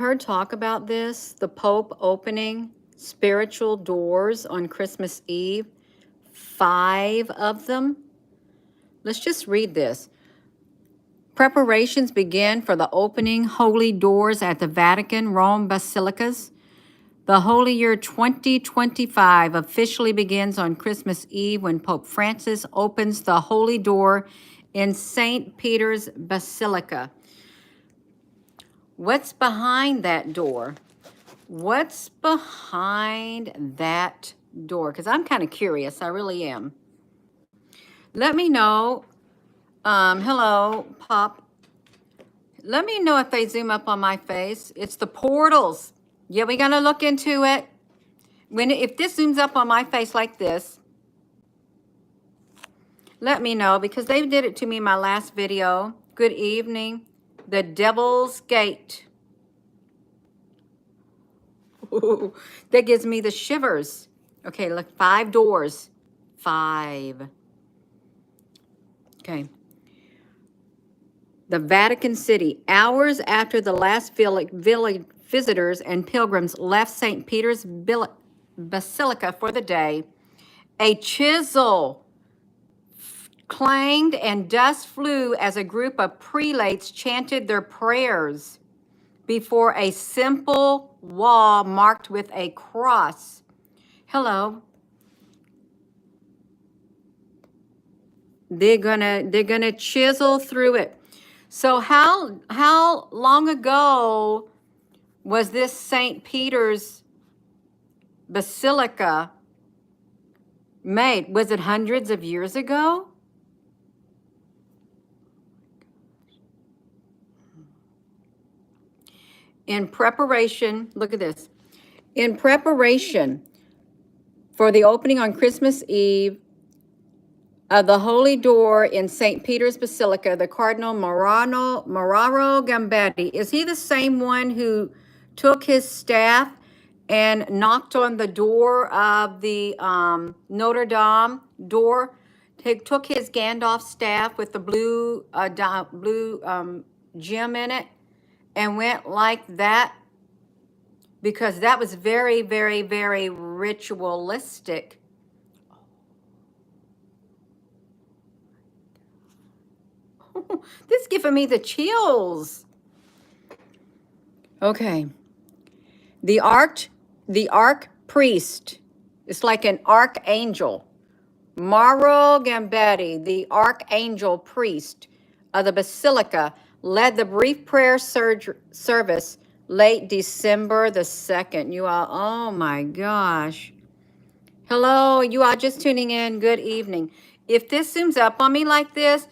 heard talk about this? The Pope opening spiritual doors on Christmas Eve. 5 of them. Let's just read this. Preparations begin for the opening holy doors at the Vatican, Rome basilicas. The Holy Year 2025 officially begins on Christmas Eve when Pope Francis opens the holy door in St. Peter's Basilica. What's behind that door? What's behind that door? Because I'm kind of curious. I really am. Let me know. Hello, Pop. Let me know if they zoom up on my face. It's the portals. Yeah, we're going to look into it. If this zooms up on my face like this, let me know, because they did it to me in my last video. Good evening. The Devil's Gate. Ooh, that gives me the shivers. Okay, look, 5 doors. 5. Okay. The Vatican City. Hours after the last visitors and pilgrims left St. Peter's Basilica for the day, a chisel clanged and dust flew as a group of prelates chanted their prayers before a simple wall marked with a cross. Hello. They're gonna chisel through it. So how long ago was this St. Peter's Basilica made? Was it hundreds of years ago? In preparation, look at this. In preparation for the opening on Christmas Eve of the Holy Door in St. Peter's Basilica, the Cardinal Marano Gambetti, is he the same one who took his staff and knocked on the door of the Notre Dame door? He took his Gandalf staff with the blue gem in it and went like that, because that was very, very, very ritualistic. This is giving me the chills. Okay. The arch priest, it's like an archangel. Mauro Gambetti, the archangel priest of the Basilica, led the brief prayer service late December the 2nd. You all, oh my gosh. Hello, you are just tuning in. Good evening. If this zooms up on me like this,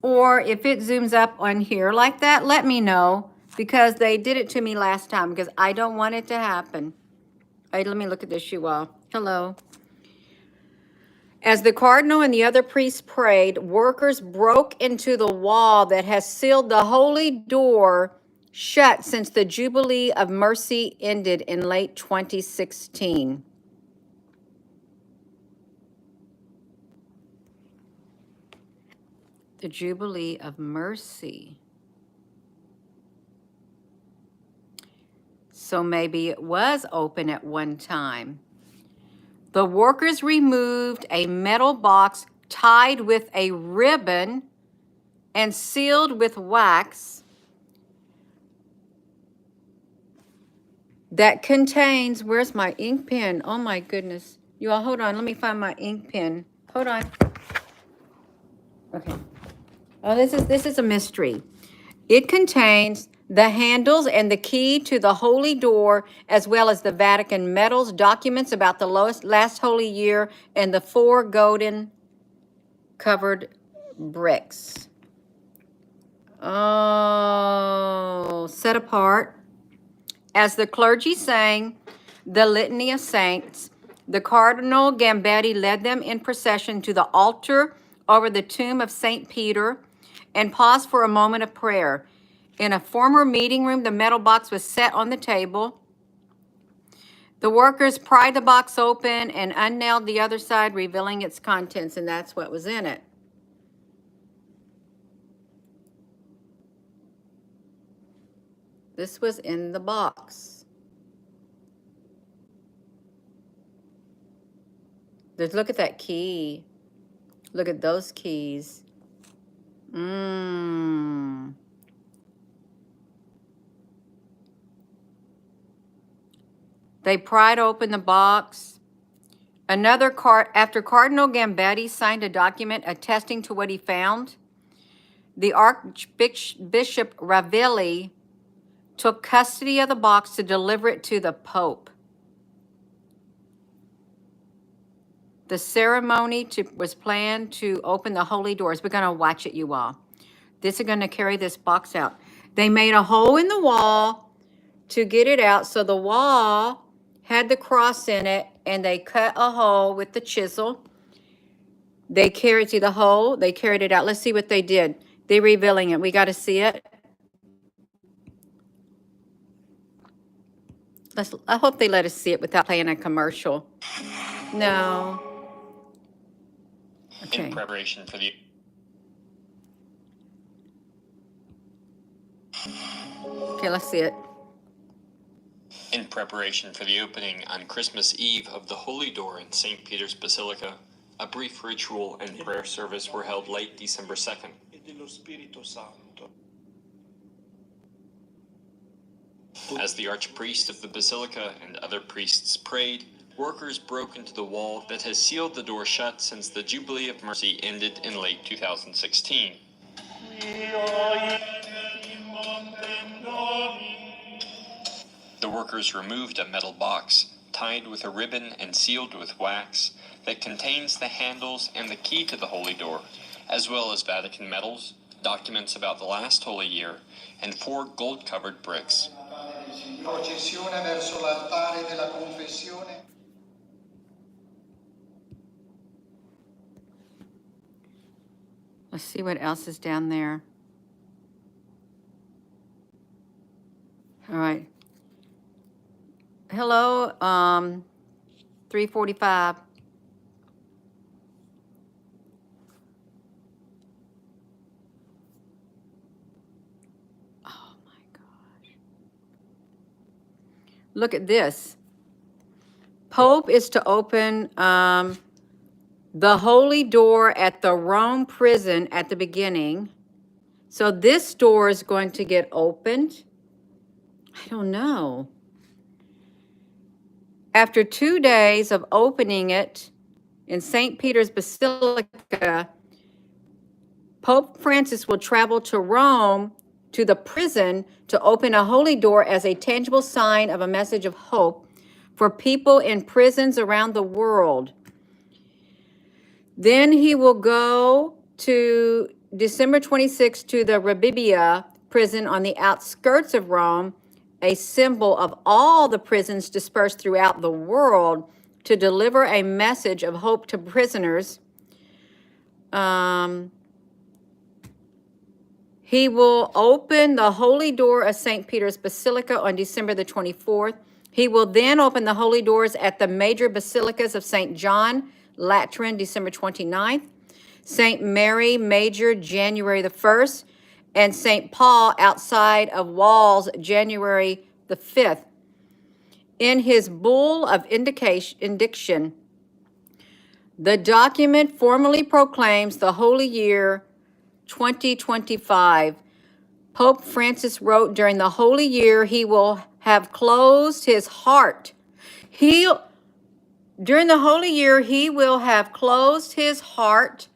or if it zooms up on here like that, let me know, because they did it to me last time, because I don't want it to happen. Let me look at this, you all. Hello. As the cardinal and the other priests prayed, workers broke into the wall that has sealed the holy door shut since the Jubilee of Mercy ended in late 2016. The Jubilee of Mercy. So maybe it was open at one time. The workers removed a metal box tied with a ribbon and sealed with wax that contains, where's my ink pen? Oh my goodness. You all, hold on, let me find my ink pen. Hold on. Okay. Oh, this is a mystery. It contains the handles and the key to the holy door, as well as the Vatican medals, documents about the last holy year, and the 4 golden covered bricks. Oh, set apart. As the clergy sang the Litany of Saints, the Cardinal Gambetti led them in procession to the altar over the tomb of St. Peter and paused for a moment of prayer. In a former meeting room, the metal box was set on the table. The workers pried the box open and unnailed the other side, revealing its contents, and that's what was in it. This was in the box. Look at that key. Look at those keys. Mmm. They pried open the box. After Cardinal Gambetti signed a document attesting to what he found, the Archbishop Ravelli took custody of the box to deliver it to the Pope. The ceremony was planned to open the holy doors. We're going to watch it, you all. This is going to carry this box out. They made a hole in the wall to get it out. So the wall had the cross in it, and they cut a hole with the chisel. They carried the hole. They carried it out. Let's see what they did. They're revealing it. We got to see it. I hope they let us see it without playing a commercial. No. Okay. In preparation for the... Okay, let's see it. In preparation for the opening on Christmas Eve of the Holy Door in St. Peter's Basilica, a brief ritual and prayer service were held late December 2nd. As the archpriest of the basilica and other priests prayed, workers broke into the wall that has sealed the door shut since the Jubilee of Mercy ended in late 2016. The workers removed a metal box, tied with a ribbon and sealed with wax, that contains the handles and the key to the Holy Door, as well as Vatican medals, documents about the last Holy Year, and 4 gold-covered bricks. Processione verso l'altare della confessione. Let's see what else is down there. All right. Hello, 345. Oh my gosh. Look at this. Pope is to open the Holy Door at the Rome prison at the beginning. So this door is going to get opened. I don't know. After 2 days of opening it in St. Peter's Basilica, Pope Francis will travel to Rome to the prison to open a holy door as a tangible sign of a message of hope for people in prisons around the world. Then he will go to December 26th to the Rebibbia prison on the outskirts of Rome, a symbol of all the prisons dispersed throughout the world, to deliver a message of hope to prisoners. He will open the Holy Door of St. Peter's Basilica on December the 24th. He will then open the holy doors at the major basilicas of St. John Lateran, December 29th, St. Mary Major, January the 1st, and St. Paul outside of walls, January the 5th. In his bull of indiction, the document formally proclaims the Holy Year 2025. Pope Francis wrote, during the Holy Year, he will have closed his heart. During the Holy Year, he will have closed his heart.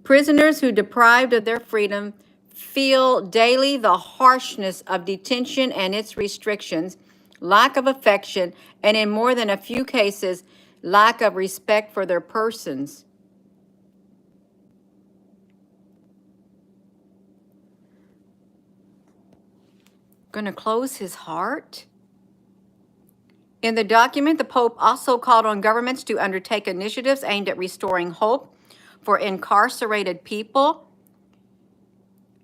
Prisoners who, deprived of their freedom, feel daily the harshness of detention and its restrictions, lack of affection, and in more than a few cases, lack of respect for their persons. Going to close his heart? In the document, the Pope also called on governments to undertake initiatives aimed at restoring hope for incarcerated people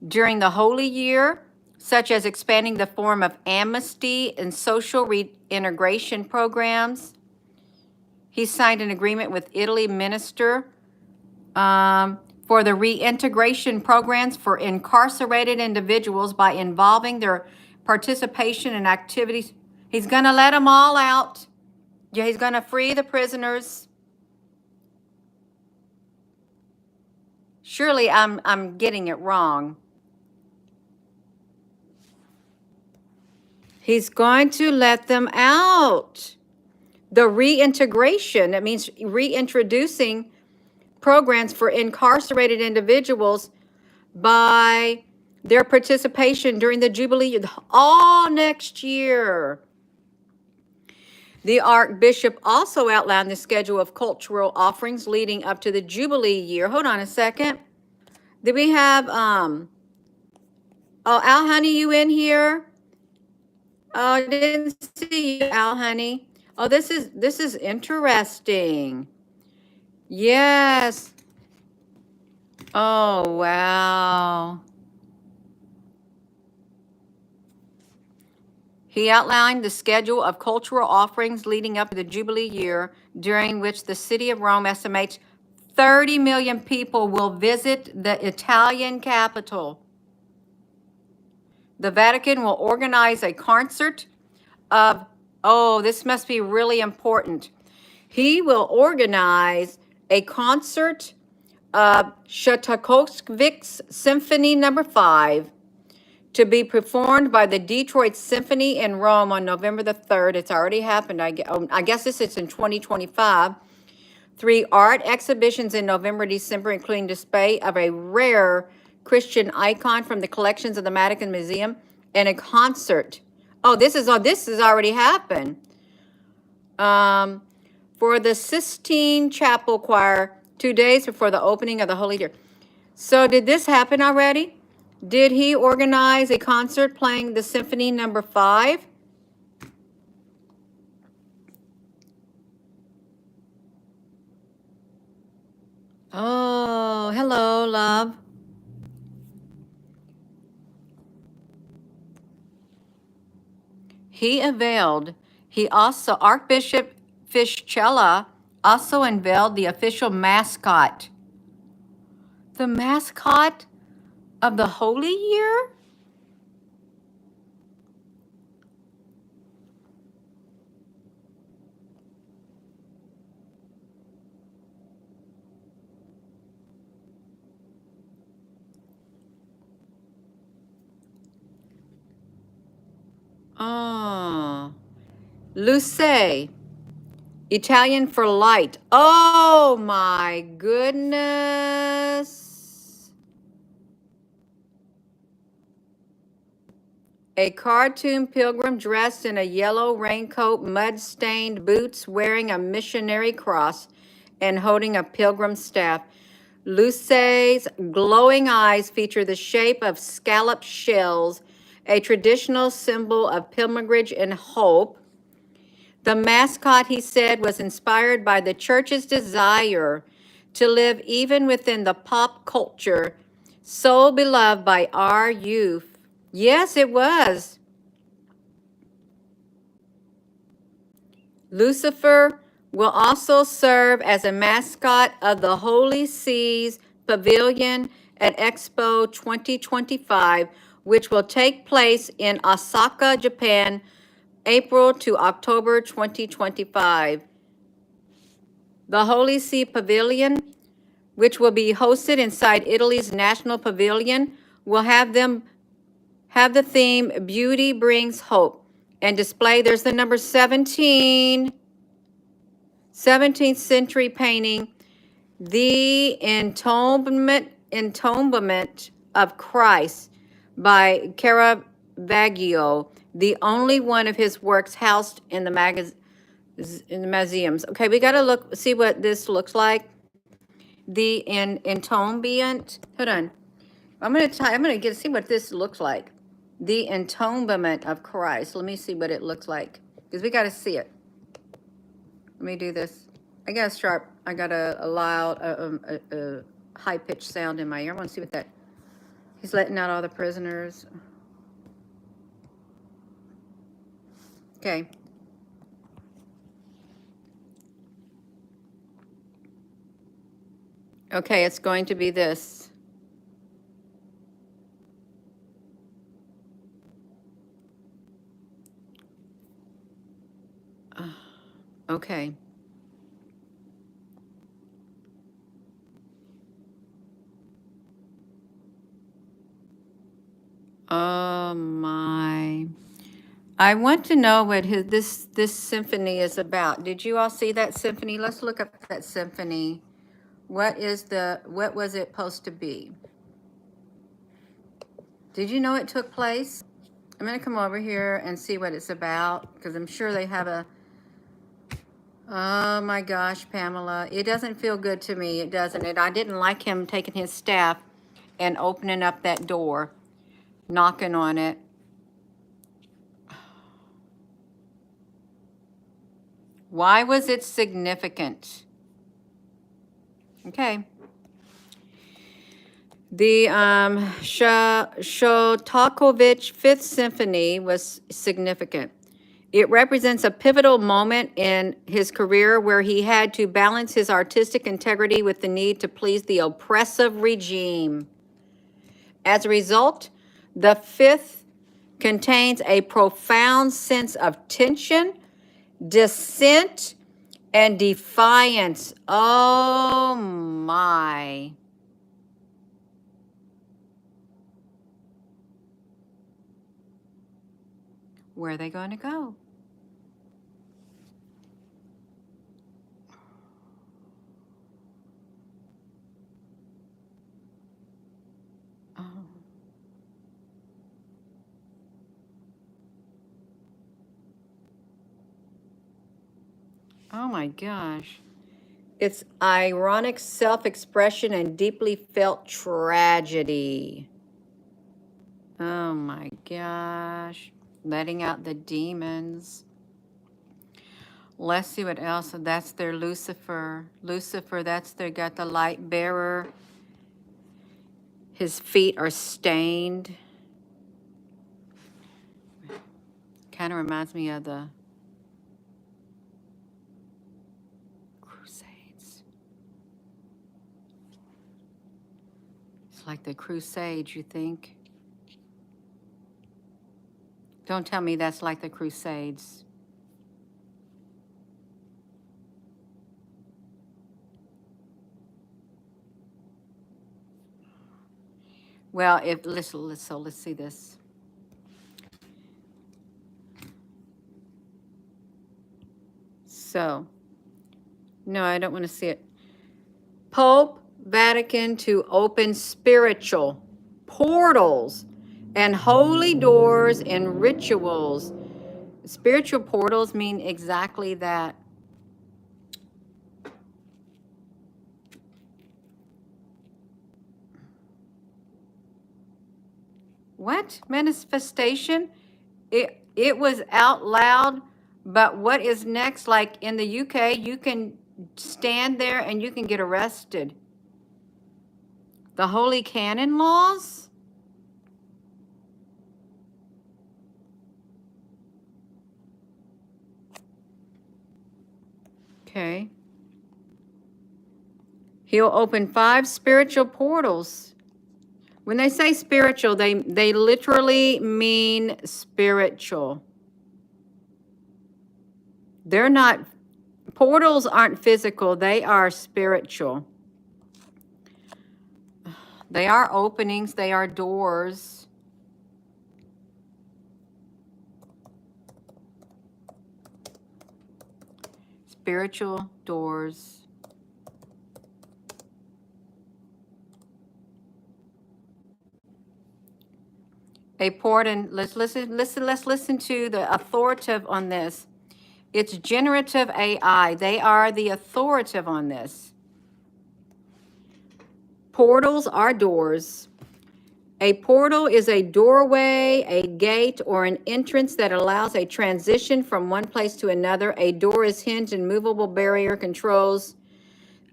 during the Holy Year, such as expanding the form of amnesty and social reintegration programs. He signed an agreement with Italy minister for the reintegration programs for incarcerated individuals by involving their participation in activities. He's going to let them all out. Yeah, he's going to free the prisoners. Surely I'm getting it wrong. He's going to let them out. The reintegration, that means reintroducing programs for incarcerated individuals by their participation during the Jubilee, all next year. The Archbishop also outlined the schedule of cultural offerings leading up to the Jubilee year. Hold on a second. Did we have, oh, Al Honey, you in here? Oh, I didn't see you, Al Honey. Oh, this is interesting. Yes. Oh, wow. He outlined the schedule of cultural offerings leading up to the Jubilee year, during which the city of Rome estimates 30 million people will visit the Italian capital. The Vatican will organize a concert of, oh, this must be really important. He will organize a concert of Shostakovich's Symphony No. 5 to be performed by the Detroit Symphony in Rome on November the 3rd. It's already happened. I guess this is in 2025. 3 art exhibitions in November, December, including display of a rare Christian icon from the collections of the Vatican Museum, and a concert. Oh, this has already happened. For the Sistine Chapel Choir, 2 days before the opening of the Holy Year. So did this happen already? Did he organize a concert playing the Symphony No. 5? Oh, hello, love. Archbishop Fischella also unveiled the official mascot. The mascot of the Holy Year? Oh, Luce, Italian for light. Oh my goodness. A cartoon pilgrim dressed in a yellow raincoat, mud-stained boots, wearing a missionary cross and holding a pilgrim staff. Luce's glowing eyes feature the shape of scalloped shells, a traditional symbol of pilgrimage and hope. The mascot, he said, was inspired by the church's desire to live even within the pop culture so beloved by our youth. Yes, it was. Lucifer will also serve as a mascot of the Holy Seas Pavilion at Expo 2025, which will take place in Osaka, Japan, April to October 2025. The Holy See Pavilion, which will be hosted inside Italy's National Pavilion, will have the theme Beauty Brings Hope and display. There's the number 17, 17th century painting, The Entombment of Christ by Caravaggio, the only one of his works housed in the museums. Okay, we got to see what this looks like. The entombment. Hold on. I'm gonna see what this looks like. The Entombment of Christ. Let me see what it looks like, because we got to see it. Let me do this. I got a loud, high-pitched sound in my ear. I want to see what that. He's letting out all the prisoners. Okay. Okay, it's going to be this. Okay. Oh my. I want to know what this symphony is about. Did you all see that symphony? Let's look up that symphony. What was it supposed to be? Did you know it took place? I'm gonna come over here and see what it's about, because I'm sure they have a, oh my gosh, Pamela, it doesn't feel good to me, it doesn't. I didn't like him taking his staff and opening up that door, knocking on it. Why was it significant? Okay. The Shostakovich Fifth Symphony was significant. It represents a pivotal moment in his career where he had to balance his artistic integrity with the need to please the oppressive regime. As a result, the fifth contains a profound sense of tension, dissent, and defiance. Oh my. Where are they going to go? Oh. Oh my gosh. It's ironic self-expression and deeply felt tragedy. Oh my gosh. Letting out the demons. Let's see what else. That's their Lucifer. Lucifer, got the light bearer. His feet are stained. Kind of reminds me of the Crusades. It's like the Crusades, you think? Don't tell me that's like the Crusades. Well, let's see this. So, no, I don't want to see it. Pope Vatican to open spiritual portals and holy doors and rituals. Spiritual portals mean exactly that. What? Manifestation? It was out loud, but what is next? Like in the UK, you can stand there and you can get arrested. The Holy Canon laws? Okay. He'll open 5 spiritual portals. When they say spiritual, they literally mean spiritual. They're not, portals aren't physical, they are spiritual. They are openings, they are doors. Spiritual doors. A port, and let's listen to the authoritative on this. It's generative AI. They are the authoritative on this. Portals are doors. A portal is a doorway, a gate, or an entrance that allows a transition from one place to another. A door is hinged and movable barrier controls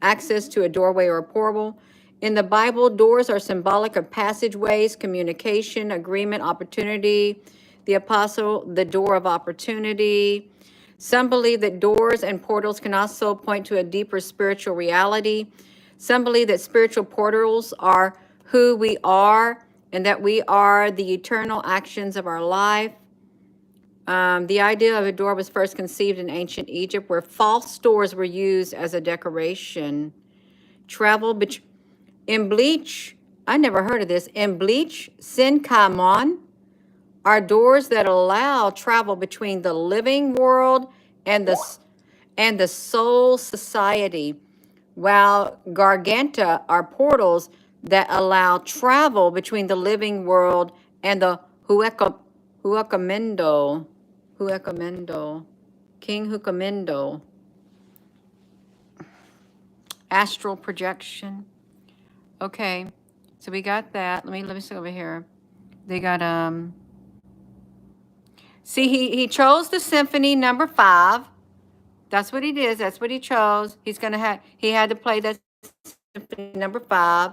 access to a doorway or a portal. In the Bible, doors are symbolic of passageways, communication, agreement, opportunity. The apostle, the door of opportunity. Some believe that doors and portals can also point to a deeper spiritual reality. Some believe that spiritual portals are who we are and that we are the eternal actions of our life. The idea of a door was first conceived in ancient Egypt, where false doors were used as a decoration. Travel in bleach. I never heard of this. In bleach, Sinkamon are doors that allow travel between the living world and the soul society, while Garganta are portals that allow travel between the living world and the Huacamendo, King Huacamendo, astral projection. Okay, so we got that. Let me see over here. They got see, he chose the symphony number 5. That's what he did. That's what he chose. He had to play that symphony number 5.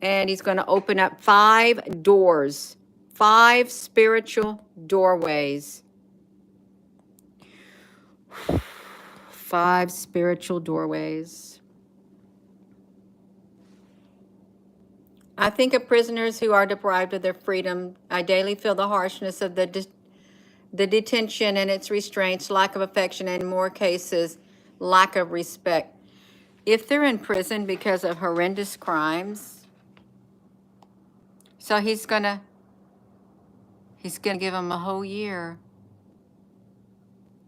And he's going to open up 5 doors, 5 spiritual doorways. 5 spiritual doorways. I think of prisoners who are deprived of their freedom. I daily feel the harshness of the detention and its restraints, lack of affection, and in more cases, lack of respect. If they're in prison because of horrendous crimes, so he's gonna give them a whole year.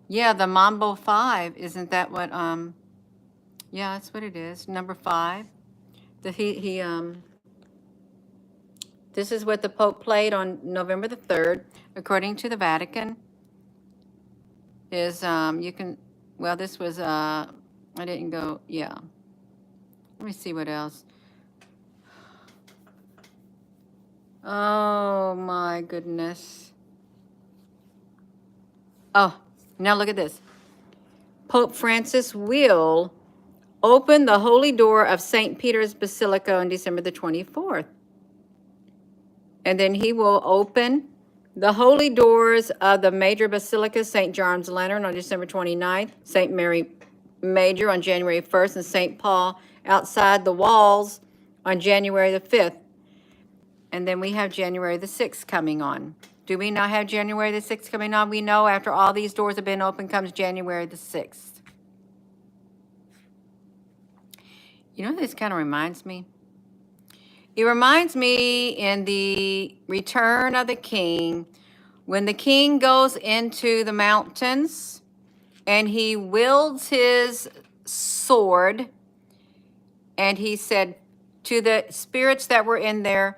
Yeah, the Mambo 5, isn't that what, yeah, that's what it is, number 5. This is what the Pope played on November the 3rd, according to the Vatican, is, you can, well, this was, I didn't go, yeah. Let me see what else. Oh, my goodness. Oh, now look at this. Pope Francis will open the holy door of St. Peter's Basilica on December the 24th. And then he will open the holy doors of the major basilica, St. John's Lantern on December 29th, St. Mary Major on January 1st, and St. Paul outside the walls on January the 5th. And then we have January the 6th coming on. Do we not have January the 6th coming on? We know after all these doors have been opened comes January the 6th. You know what this kind of reminds me? It reminds me in the Return of the King, when the king goes into the mountains and he wields his sword, and he said to the spirits that were in there,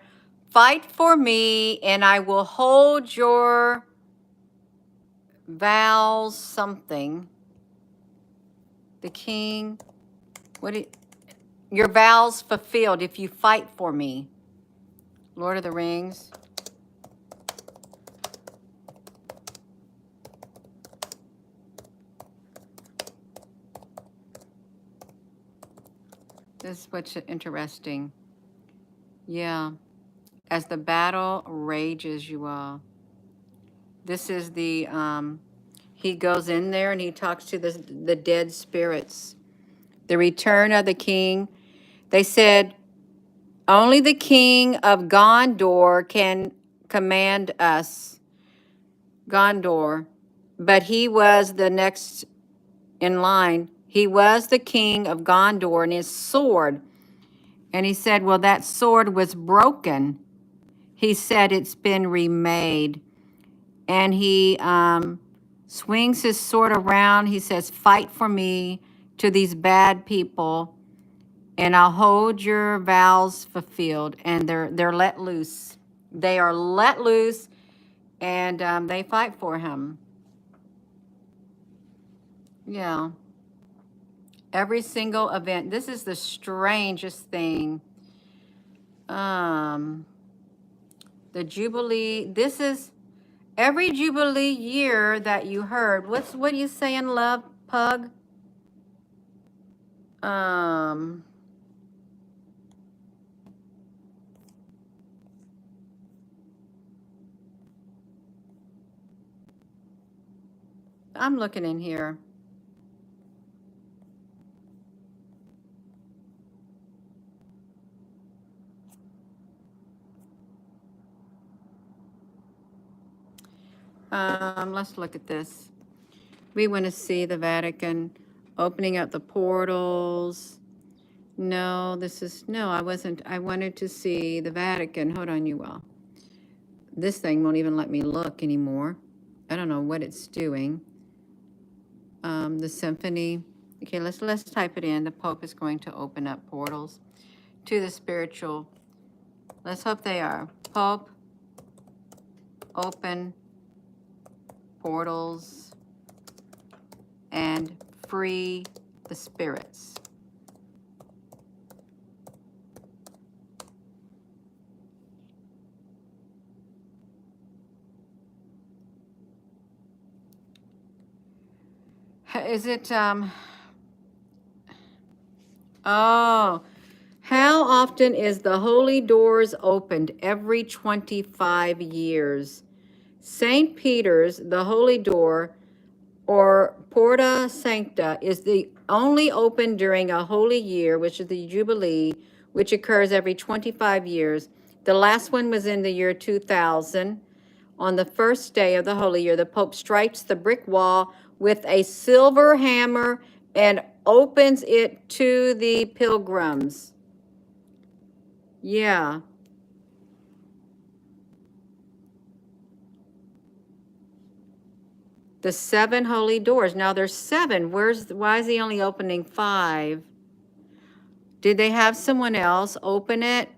"Fight for me, and I will hold your vows," something. The king, your vows fulfilled if you fight for me. Lord of the Rings. This is what's interesting. Yeah. As the battle rages, you all. This is the, he goes in there and he talks to the dead spirits. The return of the king. They said, only the king of Gondor can command us. Gondor. But he was the next in line. He was the king of Gondor, and his sword. And he said, well, that sword was broken. He said, it's been remade. And he swings his sword around. He says, fight for me to these bad people, and I'll hold your vows fulfilled. And they're let loose. They are let loose, and they fight for him. Yeah. Every single event. This is the strangest thing. The Jubilee. This is every Jubilee year that you heard. What are you saying, love, pug? I'm looking in here. Let's look at this. We want to see the Vatican opening up the portals. No, I wanted to see the Vatican. Hold on, you all. This thing won't even let me look anymore. I don't know what it's doing. The symphony. Okay, let's type it in. The Pope is going to open up portals to the spiritual. Let's hope they are. Pope, open portals and free the spirits. Is it, oh, how often is the holy doors opened? Every 25 years. St. Peter's, the holy door, or Porta Sancta, is the only open during a holy year, which is the Jubilee, which occurs every 25 years. The last one was in the year 2000. On the first day of the holy year, the Pope strikes the brick wall with a silver hammer and opens it to the pilgrims. Yeah. The 7 holy doors. Now there's 7. Why is he only opening 5? Did they have someone else open it?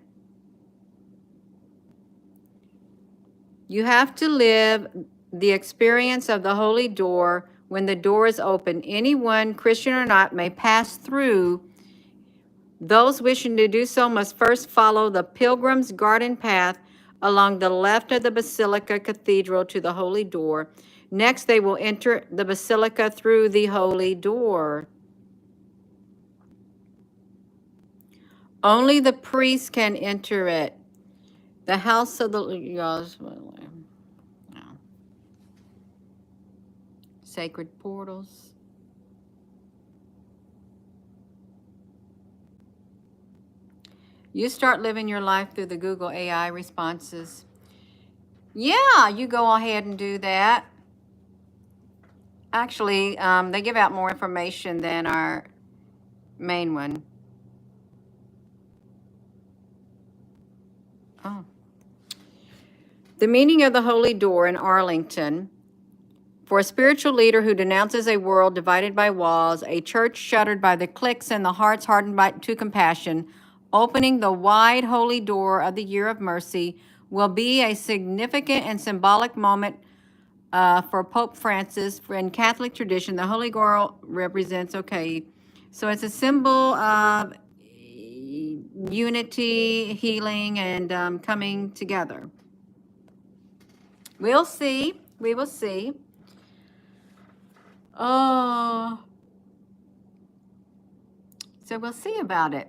You have to live the experience of the holy door when the door is open. Anyone, Christian or not, may pass through. Those wishing to do so must first follow the pilgrim's garden path along the left of the Basilica Cathedral to the holy door. Next, they will enter the basilica through the holy door. Only the priest can enter it. The house of the sacred portals. You start living your life through the Google AI responses. Yeah, you go ahead and do that. Actually, they give out more information than our main one. Oh. The meaning of the Holy Door in Arlington. For a spiritual leader who denounces a world divided by walls, a church shuttered by the cliques and the hearts hardened to compassion, opening the wide holy door of the year of mercy will be a significant and symbolic moment for Pope Francis. In Catholic tradition, the Holy Door represents, so it's a symbol of unity, healing, and coming together. We'll see. We will see. Oh. So we'll see about it.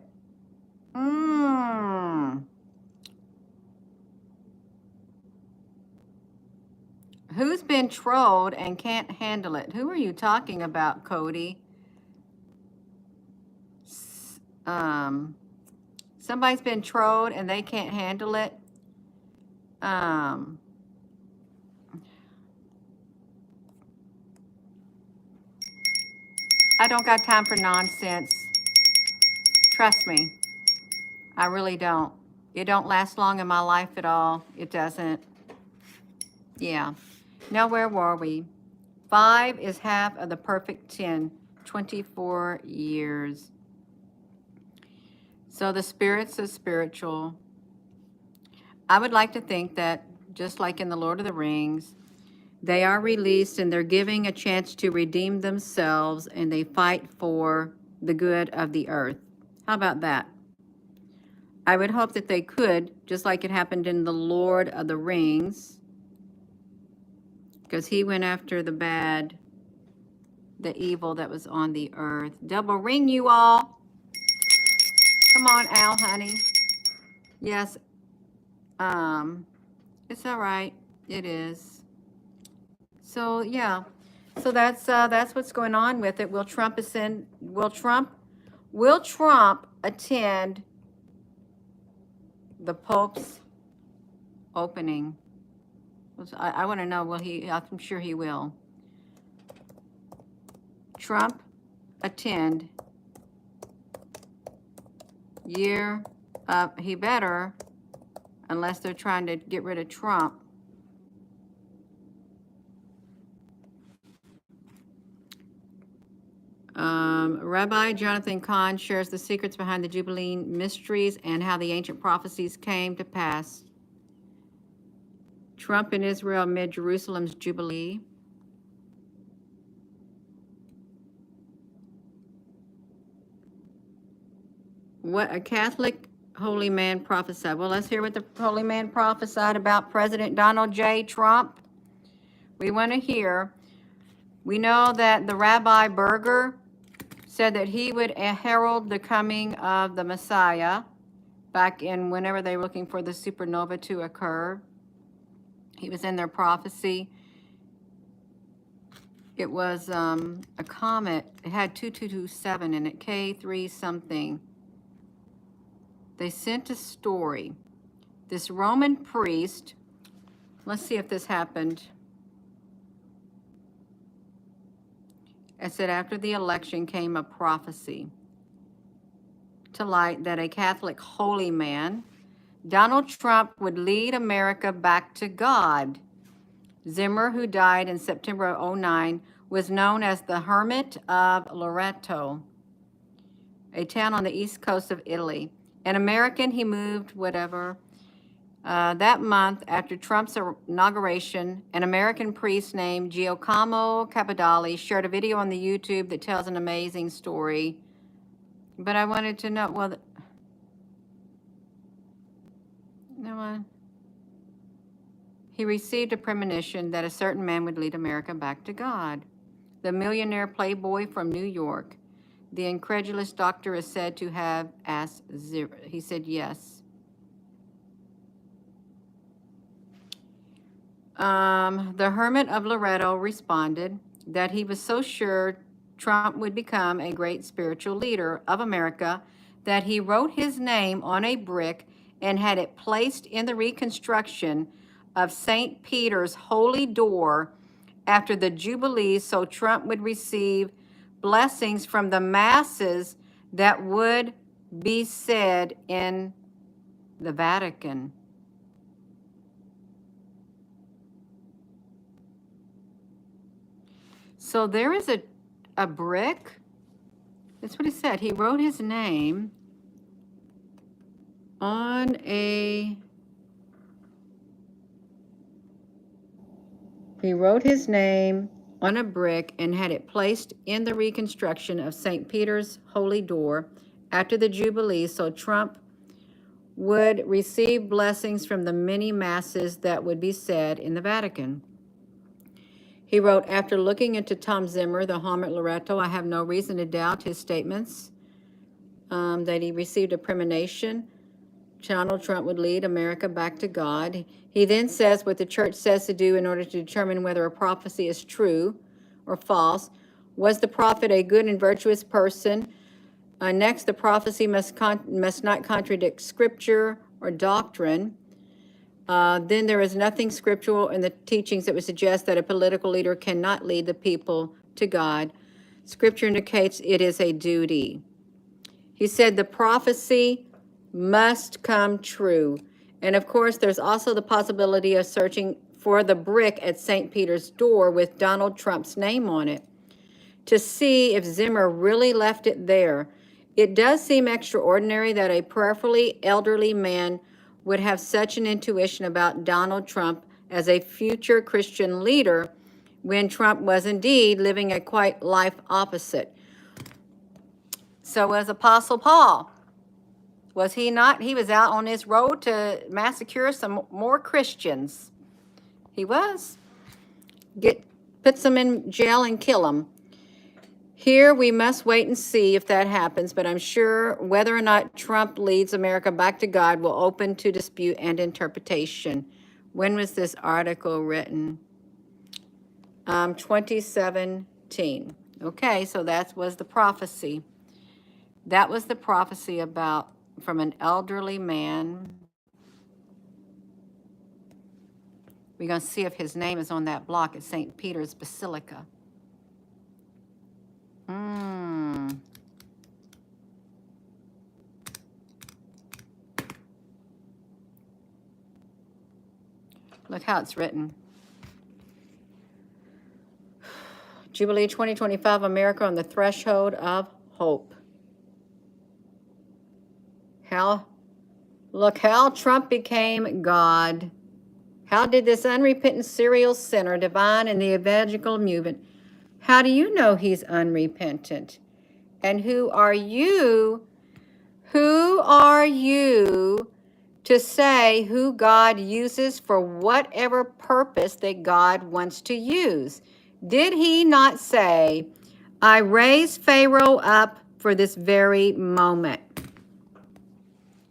Who's been trolled and can't handle it? Who are you talking about, Cody? Somebody's been trolled and they can't handle it. I don't got time for nonsense. Trust me. I really don't. It don't last long in my life at all. It doesn't. Yeah. Now, where were we? 5 is half of the perfect 10, 24 years. So the spirits are spiritual. I would like to think that, just like in The Lord of the Rings, they are released and they're giving a chance to redeem themselves, and they fight for the good of the earth. How about that? I would hope that they could, just like it happened in The Lord of the Rings, because he went after the bad, the evil that was on the earth. Double ring, you all. Come on, Al, honey. Yes. It's all right. It is. So yeah. So that's what's going on with it. Will Trump attend the Pope's opening? I want to know, will he, I'm sure he will. Trump attend year up, he better, unless they're trying to get rid of Trump. Rabbi Jonathan Cahn shares the secrets behind the Jubilee mysteries and how the ancient prophecies came to pass. Trump in Israel amid Jerusalem's Jubilee. What a Catholic holy man prophesied. Well, let's hear what the holy man prophesied about President Donald J. Trump. We want to hear. We know that the Rabbi Berger said that he would herald the coming of the Messiah back in whenever they were looking for the supernova to occur. He was in their prophecy. It was a comet. It had 2227 in it, K3 something. They sent a story. This Roman priest, let's see if this happened. It said after the election came a prophecy to light that a Catholic holy man, Donald Trump, would lead America back to God. Zimmer, who died in September of 2009, was known as the Hermit of Loreto, a town on the east coast of Italy. An American, he moved, whatever. That month, after Trump's inauguration, an American priest named Giacomo Capodanno shared a video on the YouTube that tells an amazing story. But I wanted to know, well, no, he received a premonition that a certain man would lead America back to God. The millionaire playboy from New York. The incredulous doctor is said to have asked Zimmer. He said yes. The Hermit of Loreto responded that he was so sure Trump would become a great spiritual leader of America that he wrote his name on a brick and had it placed in the reconstruction of St. Peter's Holy Door after the Jubilee, so Trump would receive blessings from the masses that would be said in the Vatican. So there is a brick. That's what he said. He wrote his name on a... He wrote his name on a brick and had it placed in the reconstruction of St. Peter's Holy Door after the Jubilee, so Trump would receive blessings from the many masses that would be said in the Vatican. He wrote, after looking into Tom Zimmer, the Hermit Loreto, I have no reason to doubt his statements that he received a premonition. Donald Trump would lead America back to God. He then says what the church says to do in order to determine whether a prophecy is true or false. Was the prophet a good and virtuous person? Next, the prophecy must not contradict scripture or doctrine. Then there is nothing scriptural in the teachings that would suggest that a political leader cannot lead the people to God. Scripture indicates it is a duty. He said the prophecy must come true. And of course, there's also the possibility of searching for the brick at St. Peter's door with Donald Trump's name on it to see if Zimmer really left it there. It does seem extraordinary that a prayerfully elderly man would have such an intuition about Donald Trump as a future Christian leader when Trump was indeed living a quite life opposite. So was Apostle Paul. Was he not? He was out on his road to massacre some more Christians. He was. Put them in jail and kill them. Here we must wait and see if that happens, but I'm sure whether or not Trump leads America back to God will open to dispute and interpretation. When was this article written? 2017. Okay, so that was the prophecy. That was the prophecy about from an elderly man. We're going to see if his name is on that block at St. Peter's Basilica. Look how it's written. Jubilee 2025, America on the threshold of hope. Look how Trump became God. How did this unrepentant serial sinner divine in the evangelical movement? How do you know he's unrepentant? And who are you? Who are you to say who God uses for whatever purpose that God wants to use? Did he not say, I raised Pharaoh up for this very moment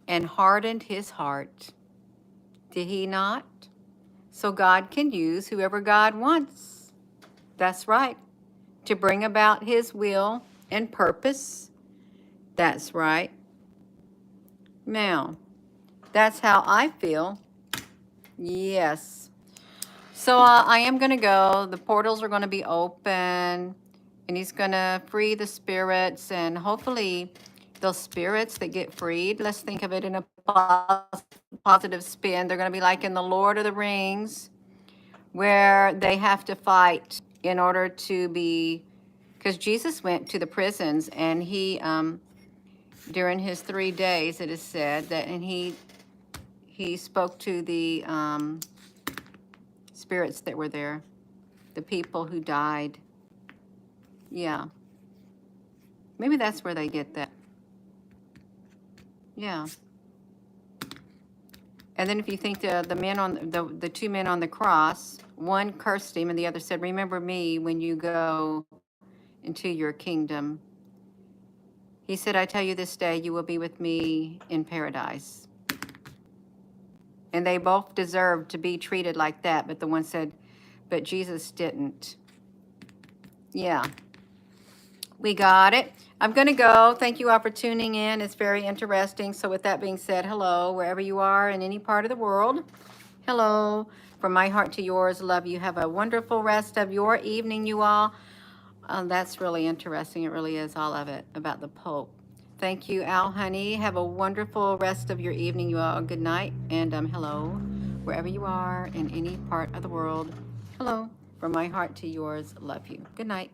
and hardened his heart? Did he not? So God can use whoever God wants. That's right. To bring about his will and purpose. That's right. Now, that's how I feel. Yes. So I am going to go. The portals are going to be open. And he's going to free the spirits. And hopefully those spirits that get freed, let's think of it in a positive spin. They're going to be like in the Lord of the Rings, where they have to fight in order to be, because Jesus went to the prisons and he, during his 3 days, it is said that, and he spoke to the spirits that were there, the people who died. Yeah. Maybe that's where they get that. Yeah. And then if you think the men on the 2 men on the cross, one cursed him and the other said, remember me when you go into your kingdom. He said, I tell you this day, you will be with me in paradise. And they both deserved to be treated like that. But the one said, but Jesus didn't. Yeah. We got it. I'm going to go. Thank you all for tuning in. It's very interesting. So with that being said, hello, wherever you are in any part of the world. Hello. From my heart to yours, love you. Have a wonderful rest of your evening, you all. That's really interesting. It really is, all of it, about the Pope. Thank you, Al Honey. Have a wonderful rest of your evening, you all. Good night. And hello, wherever you are in any part of the world. Hello. From my heart to yours, love you. Good night.